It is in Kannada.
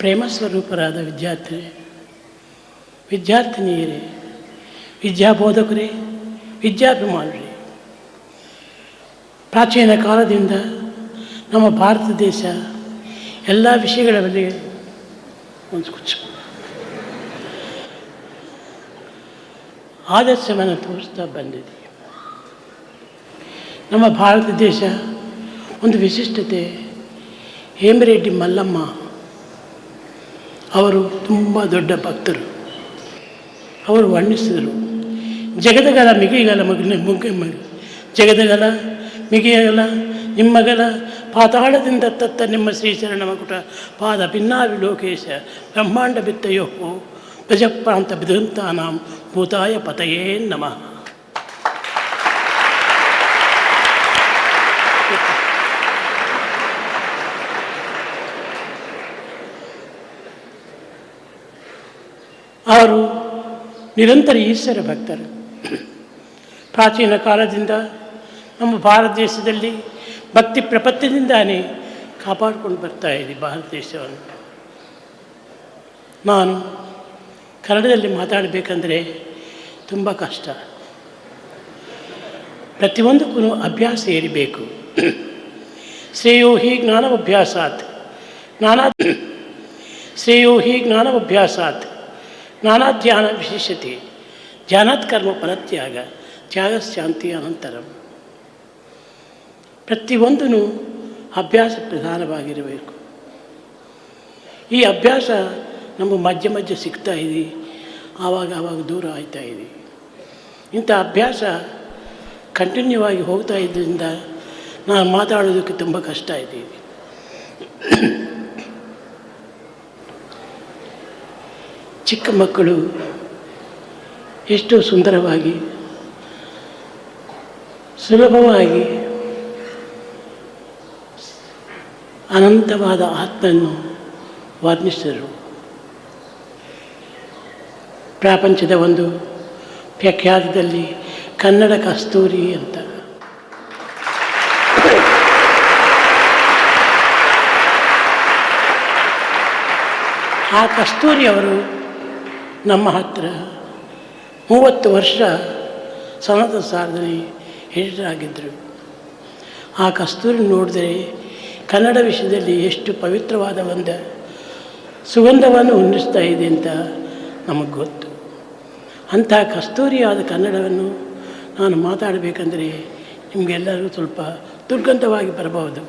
ಪ್ರೇಮ ಸ್ವರೂಪರಾದ ವಿದ್ಯಾರ್ಥಿನಿಯರೇ, ವಿದ್ಯಾಬೋಧಕರೇ, ವಿದ್ಯಾಭಿಮಾನರೇ, ಪ್ರಾಚೀನ ಕಾಲದಿಂದ ನಮ್ಮ ಭಾರತ ದೇಶ ಎಲ್ಲ ವಿಷಯಗಳ ಮೇಲೆ ಆದರ್ಶವನ್ನು ತೋರಿಸ್ತಾ ಬಂದಿದೆ. ನಮ್ಮ ಭಾರತ ದೇಶ ಒಂದು ವಿಶಿಷ್ಟತೆ. ಹೇಮರೆಡ್ಡಿ ಮಲ್ಲಮ್ಮ ಅವರು ತುಂಬ ದೊಡ್ಡ ಭಕ್ತರು. ಅವರು ವರ್ಣಿಸಿದರು, ಜಗದಗಲ ಮಿಗಿಗಲ ಜಗದಗಲ ಮಿಗಿಯಗಲ ನಿಮ್ಮಗಲ ಪಾತಾಳದಿಂದ ತತ್ತ ನಿಮ್ಮ ಶ್ರೀಚರಣ ಮಕುಟ ಪಾದ ಭಿನ್ನಾವಿ ಲೋಕೇಶ ಬ್ರಹ್ಮಾಂಡ ಬಿತ್ತಯೋ ಗಜಪ್ರಾಂತ ಬಿದಂತಾನಾಂ ಭೂತಾಯ ಪತಯೇ ನಮಃ. ಅವರು ನಿರಂತರ ಈಶ್ವರ ಭಕ್ತರು. ಪ್ರಾಚೀನ ಕಾಲದಿಂದ ನಮ್ಮ ಭಾರತ ದೇಶದಲ್ಲಿ ಭಕ್ತಿ ಪ್ರಪತ್ತಿನಿಂದಾನೇ ಕಾಪಾಡಿಕೊಂಡು ಬರ್ತಾ ಇದೆ ಭಾರತ ದೇಶವನ್ನು. ನಾನು ಕನ್ನಡದಲ್ಲಿ ಮಾತಾಡಬೇಕಂದ್ರೆ ತುಂಬ ಕಷ್ಟ. ಪ್ರತಿಯೊಂದಕ್ಕೂ ಅಭ್ಯಾಸ ಇರಬೇಕು. ಶ್ರೇಯೋ ಹಿ ಜ್ಞಾನವಭ್ಯಾಸಾತ್ ಜ್ಞಾನಾಧ್ಯಾನ ವಿಶಿಷ್ಯತೆ ಧ್ಯಾನಾತ್ ಕರ್ಮ ಫಲತ್ಯಾಗ ತ್ಯಾಗಶಾಂತಿ ಅನಂತರಂ. ಪ್ರತಿಯೊಂದೂ ಅಭ್ಯಾಸ ಪ್ರಧಾನವಾಗಿರಬೇಕು. ಈ ಅಭ್ಯಾಸ ನಮಗೆ ಮಧ್ಯೆ ಸಿಗ್ತಾ ಇದೆ, ಆವಾಗ ದೂರ ಆಗ್ತಾ ಇದೆ. ಇಂಥ ಅಭ್ಯಾಸ ಕಂಟಿನ್ಯೂ ಆಗಿ ಹೋಗ್ತಾ ಇದ್ದರಿಂದ ನಾನು ಮಾತಾಡೋದಕ್ಕೆ ತುಂಬ ಕಷ್ಟ ಇದೆ. ಚಿಕ್ಕ ಮಕ್ಕಳು ಎಷ್ಟು ಸುಂದರವಾಗಿ ಸುಲಭವಾಗಿ ಅನಂತವಾದ ಆತ್ಮನ್ನು ವರ್ಣಿಸಿದರು. ಪ್ರಪಂಚದ ಒಂದು ವ್ಯಾಖ್ಯಾನದಲ್ಲಿ ಕನ್ನಡ ಕಸ್ತೂರಿ ಅಂತ. ಆ ಕಸ್ತೂರಿ ಅವರು ನಮ್ಮ ಹತ್ರ 30 ವರ್ಷ ಸನಾತನ ಸಾಧನೆ ಎಡಿಟರ್ ಆಗಿದ್ದರು. ಆ ಕಸ್ತೂರಿ ನೋಡಿದರೆ ಕನ್ನಡ ವಿಷಯದಲ್ಲಿ ಎಷ್ಟು ಪವಿತ್ರವಾದ ಒಂದು ಸುಗಂಧವನ್ನು ಉನ್ನಿಸ್ತಾ ಇದೆ ಅಂತ ನಮಗೆ ಗೊತ್ತು. ಅಂಥ ಕಸ್ತೂರಿಯಾದ ಕನ್ನಡವನ್ನು ನಾನು ಮಾತಾಡಬೇಕಂದ್ರೆ ನಿಮಗೆಲ್ಲರಿಗೂ ಸ್ವಲ್ಪ ದುರ್ಗಂಧವಾಗಿ ಬರಬಹುದು.